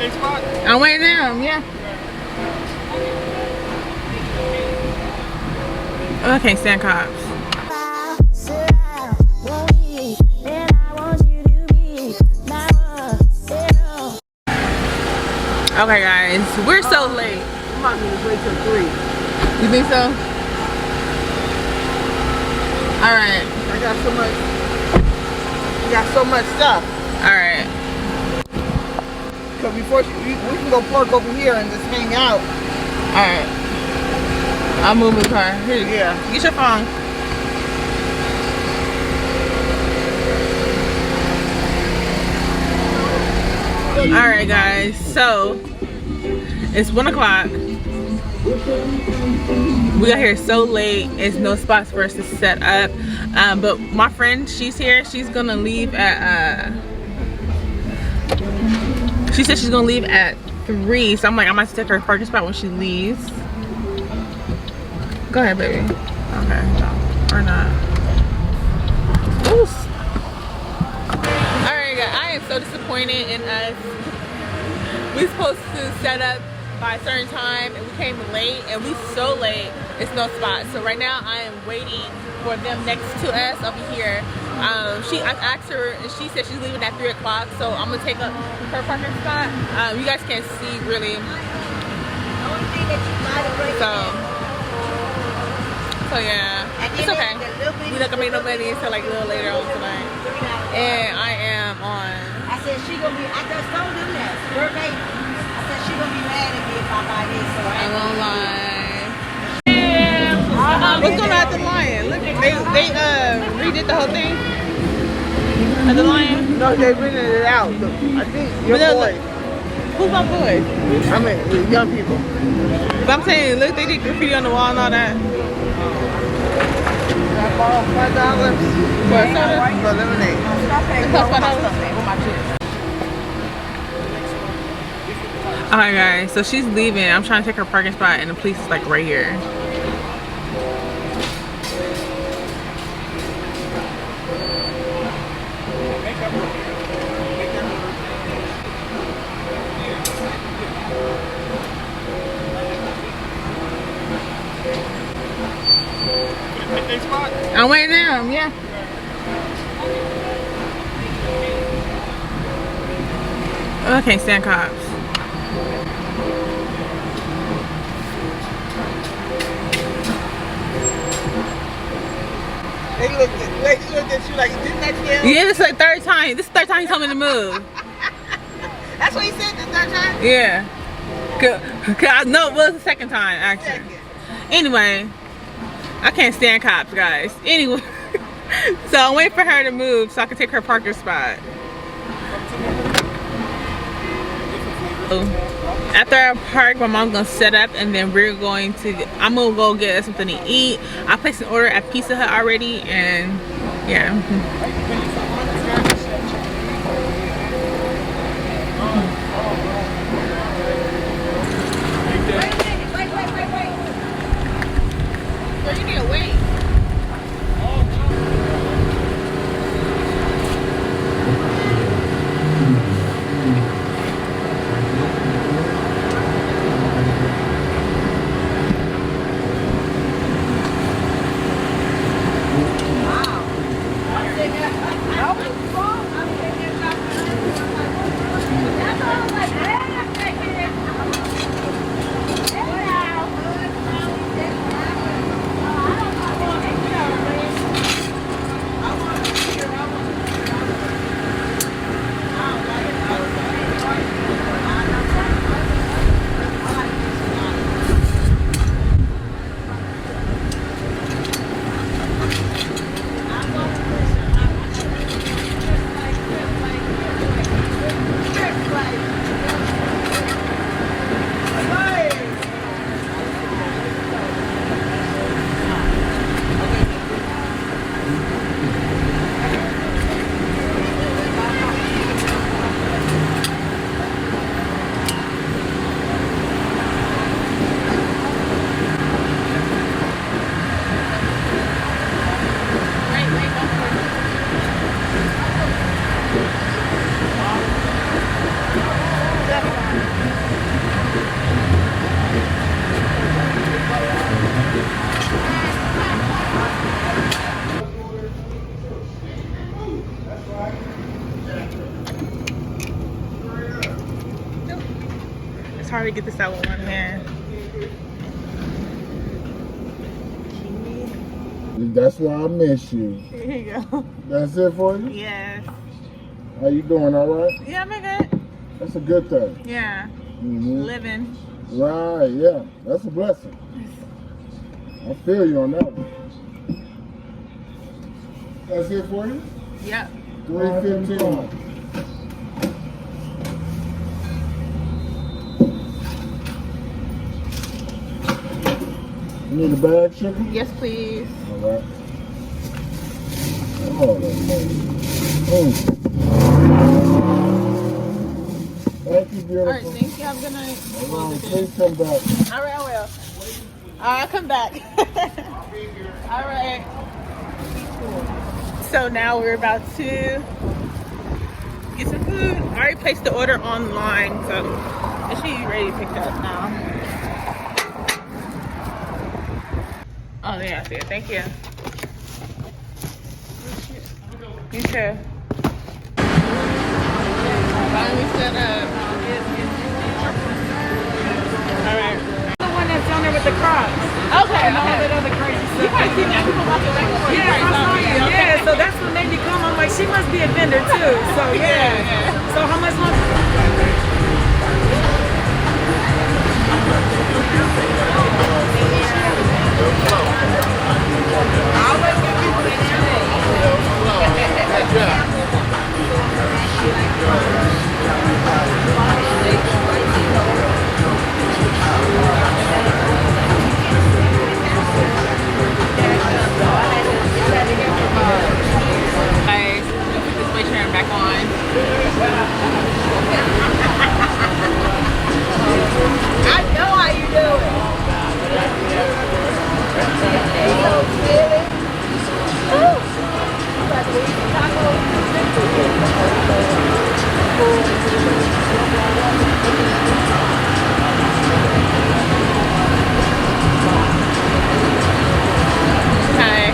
I'm waiting down, yeah. Oh, I can't stand cops. Okay guys, we're so late. I'm not gonna wait till 3. You think so? Alright. I got so much. We got so much stuff. Alright. So before we can go park over here and just hang out. Alright. I'll move the car. Here, Yeah. get your phone. Alright guys, so it's 1 o'clock. We got here so late. It's no spots for us to set up. But my friend, she's here. She's gonna leave at she said she's gonna leave at 3. So I'm like, I might take her parking spot when she leaves. Go ahead, baby. Okay, no, or not. Ooh. Alright guys, I am so disappointed in us. We supposed to set up by a certain time and we came late, and we so late it's no spot. So right now I am waiting for them next to us over here. I asked her and she said she's leaving at 3 o'clock, so I'm gonna take up her parking spot. You guys can't see really, so yeah, it's okay. We're not gonna make no money until like a little later on tonight. And I am on. I said she gonna be, I just told them that, verbatim. I said she gonna be mad at me if I buy this, so I ain't gonna lie. What's going on at the Lion? Look, they redid the whole thing at the Lion. No, they rented it out. Look, I think your boy. Who's my boy? I mean, young people. But I'm saying, look, they did graffiti on the wall and all that. I bought $5 For a soda? for lemonade. It cost $5. Alright guys, so she's leaving. I'm trying to take her parking spot and the police is like right here. I'm waiting down, yeah. Oh, I can't stand cops. They looked at you like, didn't that kill? Yeah, this is like third time. This is the third time he told me to move. That's what he said the third time? Yeah. Cause I know it was the second time actually. Anyway, I can't stand cops, guys. Anyway, so I'm waiting for her to move so I can take her parking spot. After I park, my mom's gonna set up and then I'm gonna go get something to eat. I placed an order at Pizza Hut already, and yeah. Wait. Girl, you need to wait. hard to get this out with one hand. That's why I miss you. Here you go. That's it for you? Yes. How you doing, all right? Yeah, I'm good. That's a good thing. Yeah. Mm-hmm. Living. Right, yeah. That's a blessing. I feel you on that one. That's it for you? Yep. 315. You need a bag, sugar? Yes, please. All right. Oh, that's nice. Oh. Thank you, beautiful. All right, thank you. Have a good night. Please come back. All right, I will. I'll come back. All right. So now we're about to get some food. I already placed the order online, so it should be ready to pick up now. Oh, yeah, I see it. Thank you. You too. Finally set up. All right. The one that's down there with the crocs. Okay. And all that other crazy stuff. You might see that people walking back and forth. Yeah, so that's what made me come. I'm like, she must be a vendor too. So yeah. So how much longer? Guys, put this weight trainer back on. I know how you do Okay.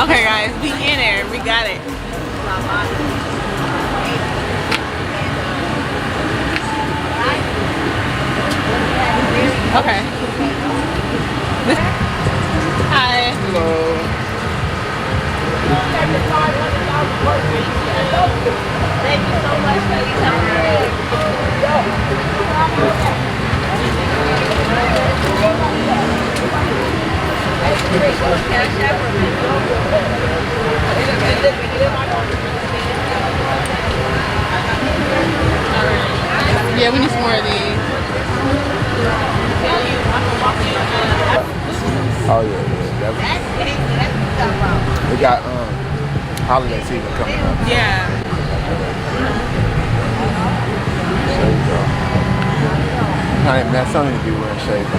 Okay, guys, we in there. We got it. Okay. Hi. Hello. Thank you so much for your Yeah, we need some more of these. Oh yeah, definitely. We got holiday season coming up. Yeah. There you go. Honey, man, some need to be wearing shades.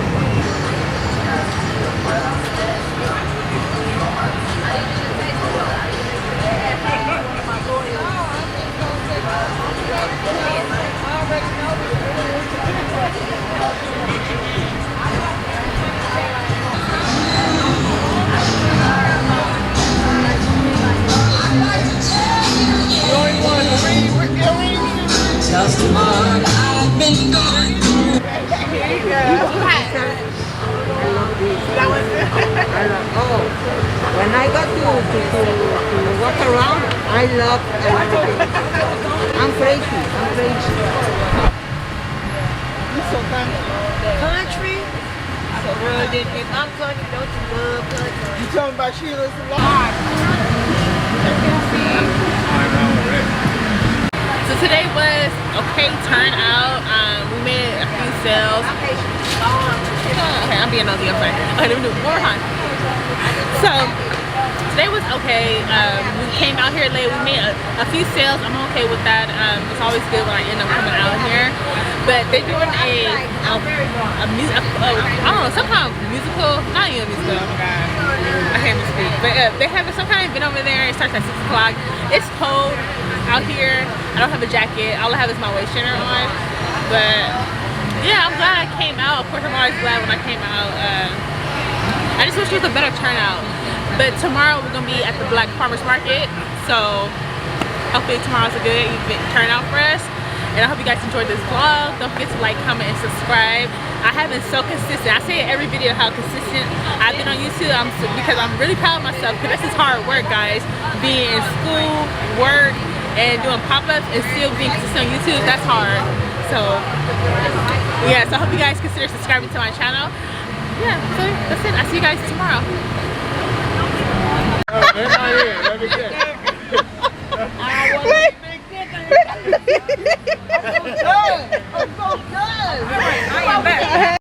Just the one I've been going through. When I got to walk around, I love it. I'm crazy. Country, I'm country, don't you love country? You talking about Sheila's alive? So today was okay turnout. We made a few sales. Okay, I'm being nosy. I'm sorry. Okay, let me do it one more time. So today was okay. We came out here late. We made a few sales. I'm okay with that. It's always good when I end up coming out here. But they're doing I don't know, some kind of musical. Not even a musical. Oh my god, I can't even speak. But they have some kind of event over there. It starts at 6 o'clock. It's cold out here. I don't have a jacket. All I have is my waist trainer on. But yeah, I'm glad I came out. Of course, I'm always glad when I came out. I just wish it was a better turnout. But tomorrow we're gonna be at the Black Farmers Market. So hopefully tomorrow's a good turnout for us. And I hope you guys enjoyed this vlog. Don't forget to like, comment, and subscribe. I have been so consistent. I say in every video how consistent I've been on YouTube because I'm really proud of myself because this is hard work, guys. Being in school, work, and doing pop-ups and still being consistent on YouTube, that's hard. So yeah, so I hope you guys consider subscribing to my channel. Yeah, so that's it. I'll see you guys tomorrow. I'm so good. I am back.